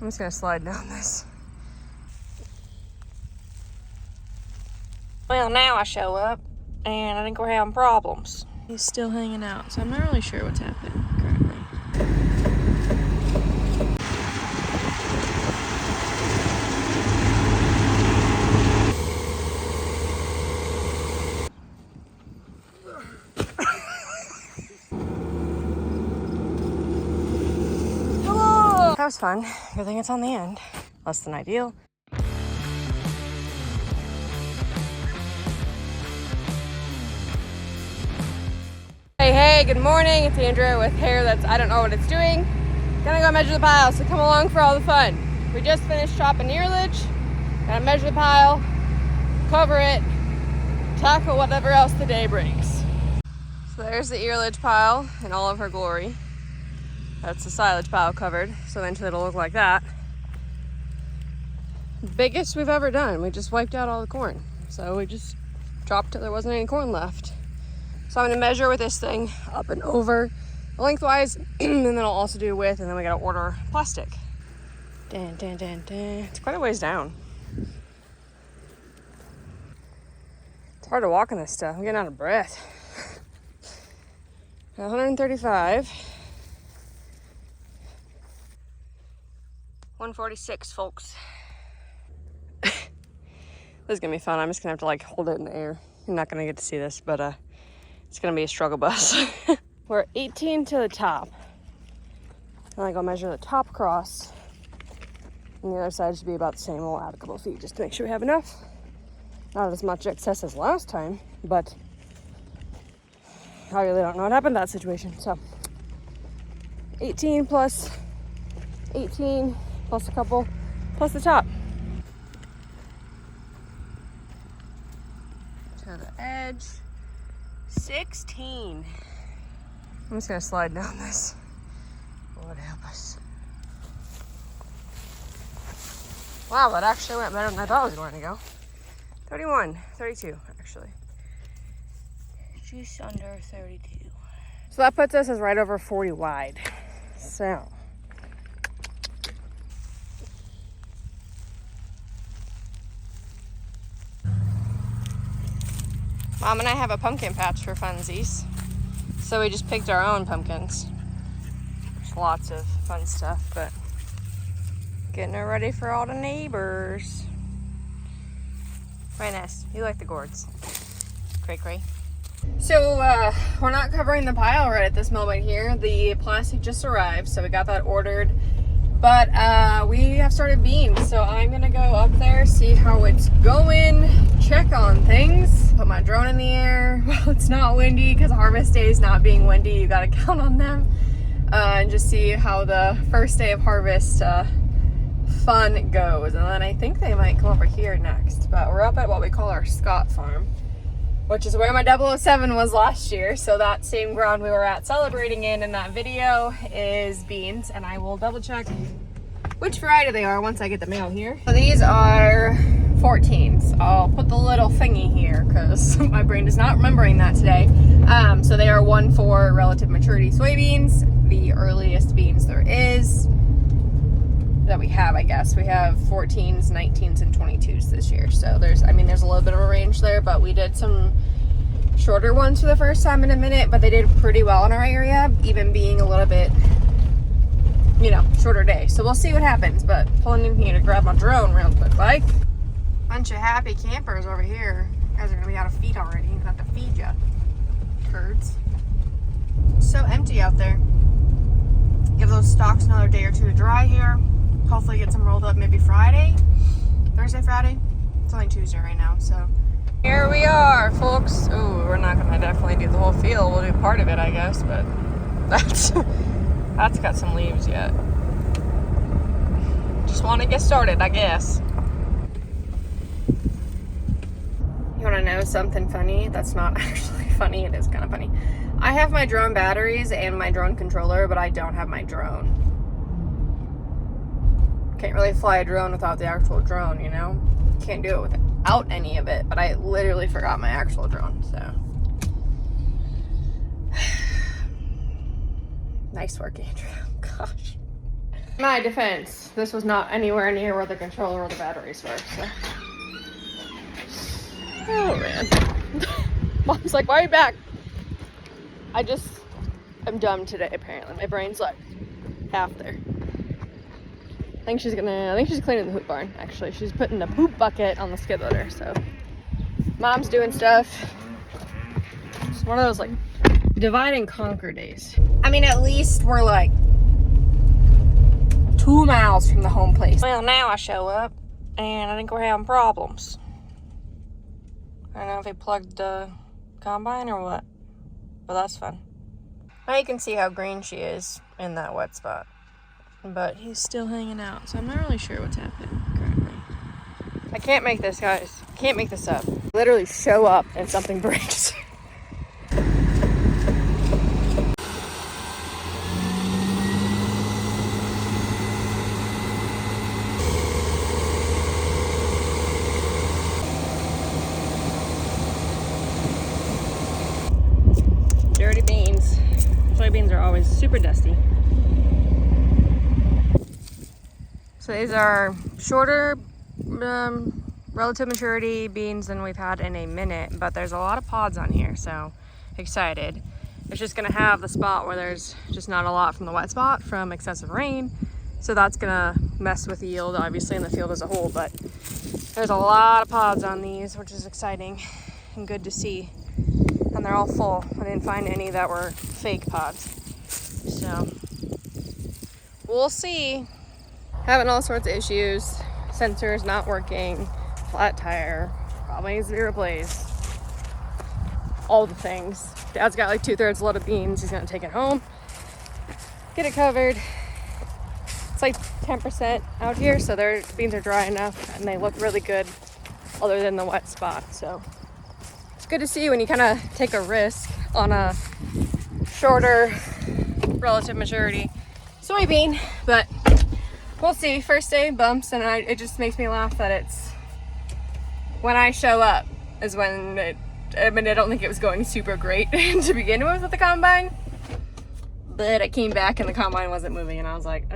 I'm just gonna slide down this. Well, now I show up, and I think we're having problems. He's still hanging out, so I'm not really sure what's happening currently. That was fun. Good thing it's on the end. Less than ideal. Hey, good morning. It's Andrea with hair that's, I don't know what it's doing. Gonna go measure the pile, so come along for all the fun. We just finished chopping earlage. Gotta measure the pile, cover it, tackle whatever else the day brings. So there's the earlage pile in all of her glory. That's the silage pile covered, so eventually it'll look like that. Biggest we've ever done. We just wiped out all the corn. So we just chopped till there wasn't any corn left. So I'm gonna measure with this thing up and over lengthwise, and then I'll also do width, and then we gotta order plastic. Dun, dun, dun, dun. It's quite a ways down. It's hard to walk in this stuff. I'm getting out of breath. 135. 146, folks. This is gonna be fun. I'm just gonna have to like hold it in the air. You're not gonna get to see this, but it's gonna be a struggle bus. We're 18 to the top. And I go measure the top cross. And the other side should be about the same old applicable feet, just to make sure we have enough. Not as much excess as last time, but I really don't know what happened in that situation. So 18 plus 18 plus a couple plus the top. To the edge. 16. I'm just gonna slide down this. Lord help us. Wow, that actually went better than I thought it was going to go. 31, 32 actually. Just under 32. So that puts us as right over 40 wide. So Mom and I have a pumpkin patch for funsies. So we just picked our own pumpkins. There's lots of fun stuff, but getting it ready for all the neighbors. Right, Ness, you like the gourds. Cray cray. So we're not covering the pile right at this moment here. The plastic just arrived, so we got that ordered. But we have started beans, so I'm gonna go up there, see how it's going, check on things, put my drone in the air while it's not windy, because harvest days not being windy, you gotta count on them, and just see how the first day of harvest fun goes. And then I think they might come over here next, but we're up at what we call our Scott farm, which is where my 007 was last year. So that same ground we were at celebrating in that video is beans, and I will double check which variety they are once I get the mail here. So these are 14s. I'll put the little thingy here because my brain is not remembering that today. So they are 1-4 relative maturity soybeans, the earliest beans there is that we have, I guess. We have 14s, 19s, and 22s this year. So there's a little bit of a range there, but we did some shorter ones for the first time in a minute, but they did pretty well in our area, even being a little bit, shorter day. So we'll see what happens, but pulling in here to grab my drone real quick, like. Bunch of happy campers over here. You guys are gonna be out of feed already. I'm gonna have to feed you, turds. So empty out there. Give those stalks another day or two to dry here. Hopefully get some rolled up maybe Friday, Thursday, Friday. It's only Tuesday right now, so. Here we are, folks. Ooh, we're not gonna definitely do the whole field. We'll do part of it, I guess, but that's got some leaves yet. Just want to get started, I guess. You want to know something funny? That's not actually funny. It is kind of funny. I have my drone batteries and my drone controller, but I don't have my drone. Can't really fly a drone without the actual drone, Can't do it without any of it, but I literally forgot my actual drone, so. Nice work, Andrea. Gosh. In my defense, this was not anywhere near where the controller or the batteries were, so. Oh man. Mom's like, why are you back? I'm dumb today apparently. My brain's like half there. I think she's cleaning the poop barn, actually. She's putting the poop bucket on the skid loader, so. Mom's doing stuff. It's one of those like divide and conquer days. I mean, at least we're like 2 miles from the home place. Well, now I show up and I think we're having problems. I don't know if he plugged the combine or what, but that's fun. Now you can see how green she is in that wet spot, but he's still hanging out, so I'm not really sure what's happening currently. I can't make this, guys. Can't make this up. Literally show up and something breaks. Dirty beans. Soybeans are always super dusty. So these are shorter relative maturity beans than we've had in a minute, but there's a lot of pods on here, so excited. It's just gonna have the spot where there's just not a lot from the wet spot from excessive rain, so that's gonna mess with the yield obviously in the field as a whole, but there's a lot of pods on these, which is exciting and good to see. And they're all full. I didn't find any that were fake pods. So, we'll see. Having all sorts of issues. Sensors not working. Flat tire. Probably needs to be replaced. All the things. Dad's got like 2/3 load of beans. He's gonna take it home. Get it covered. It's like 10% out here, so their beans are dry enough and they look really good other than the wet spot, so. It's good to see when you kind of take a risk on a shorter relative maturity soybean, but we'll see. First day bumps, and it just makes me laugh that it's when I show up is when I don't think it was going super great to begin with the combine, but I came back and the combine wasn't moving, and I was like,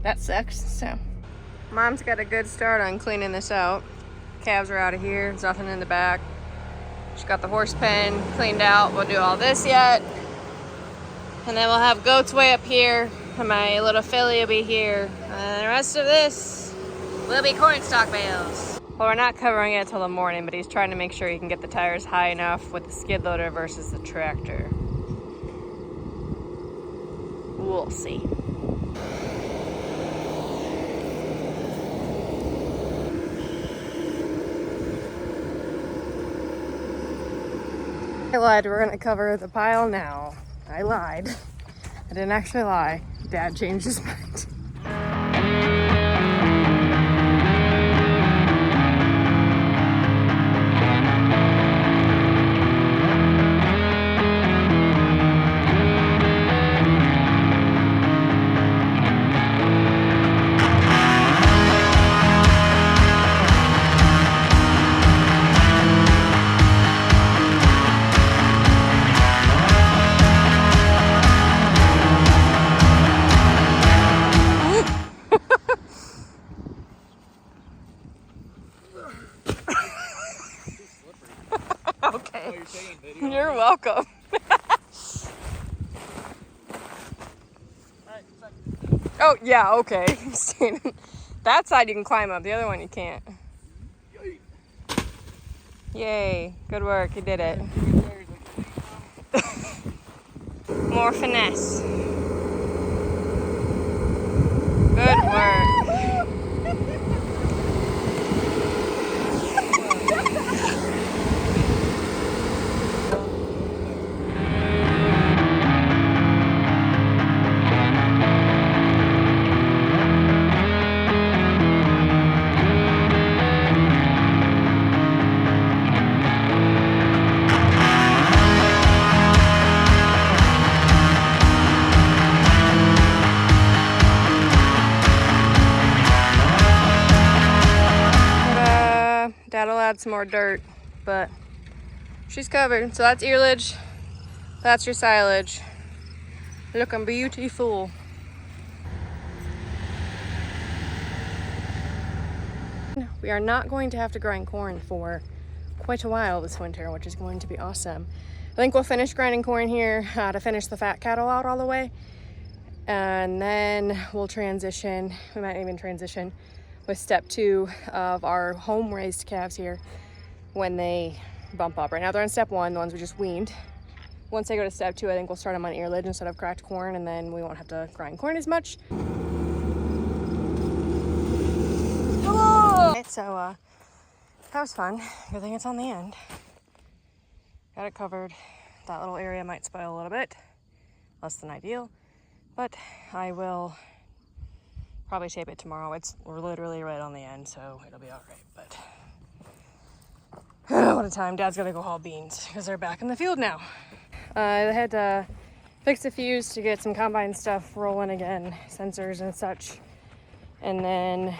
that sucks. So Mom's got a good start on cleaning this out. Calves are out of here. There's nothing in the back. She's got the horse pen cleaned out. We'll do all this yet. And then we'll have goats way up here. And my little filly will be here. And the rest of this will be cornstalk bales. Well, we're not covering it until the morning, but he's trying to make sure he can get the tires high enough with the skid loader versus the tractor. We'll see. I lied, we're gonna cover the pile now. I lied. I didn't actually lie. Dad changed his mind. Okay. You're welcome. Oh, yeah, okay. That side you can climb up, the other one you can't. Yay, good work, you did it. More finesse. Good work. Dad'll add some more dirt, but she's covered. So that's earlage, that's your silage. Looking beautiful. then we are not going to have to grind corn for quite a while this winter, which is going to be awesome. I think we'll finish grinding corn here to finish the fat cattle out all the way. And then we'll transition, we might even transition with step 2 of our home raised calves here when they bump up. Right now they're on step 1, the ones we just weaned. Once they go to step 2, I think we'll start them on earlage instead of cracked corn, and then we won't have to grind corn as much. Hello! So that was fun. Good thing it's on the end. Got it covered. That little area might spoil a little bit, less than ideal, but I will probably tape it tomorrow. We're literally right on the end, so it'll be all right. But what a time. Dad's gonna go haul beans because they're back in the field now. I had to fix a fuse to get some combine stuff rolling again, sensors and such. And then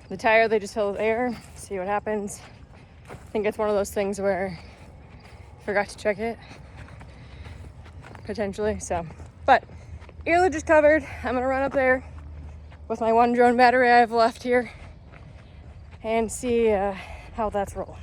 the tire, they just fill with air, see what happens. I think it's one of those things where I forgot to check it, potentially. So, but earlage is covered. I'm gonna run up there with my 1 drone battery I have left here and see how that's rolling.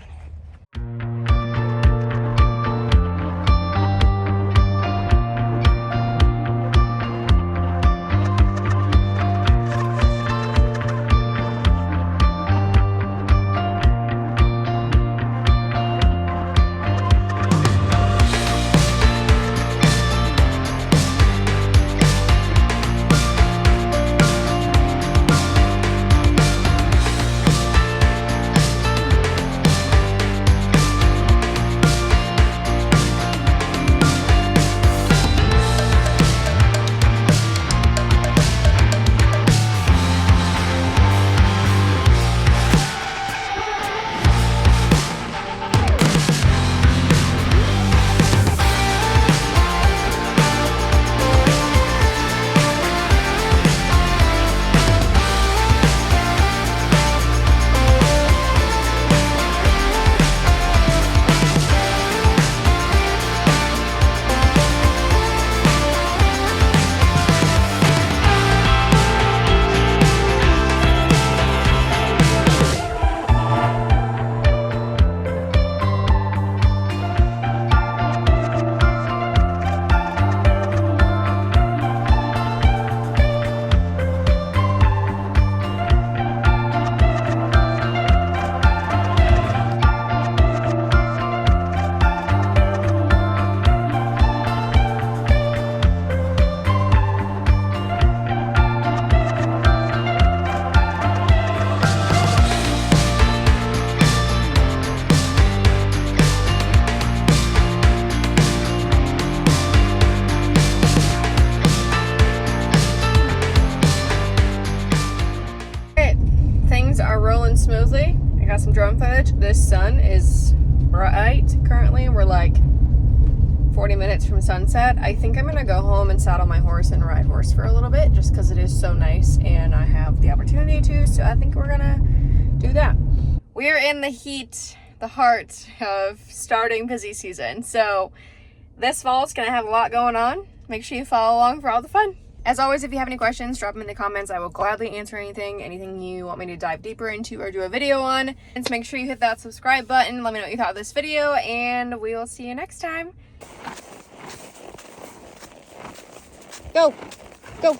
Smoothly. I got some drone footage. This sun is bright currently. We're like 40 minutes from sunset. I think I'm gonna go home and saddle my horse and ride horse for a little bit just because it is so nice and I have the opportunity to, so I think we're gonna do that. We are in the heat, the heart of starting busy season. So this fall is gonna have a lot going on. Make sure you follow along for all the fun. As always, if you have any questions, drop them in the comments. I will gladly answer anything you want me to dive deeper into or do a video on. And so make sure you hit that subscribe button. Let me know what you thought of this video, and we will see you next time. Go. Go.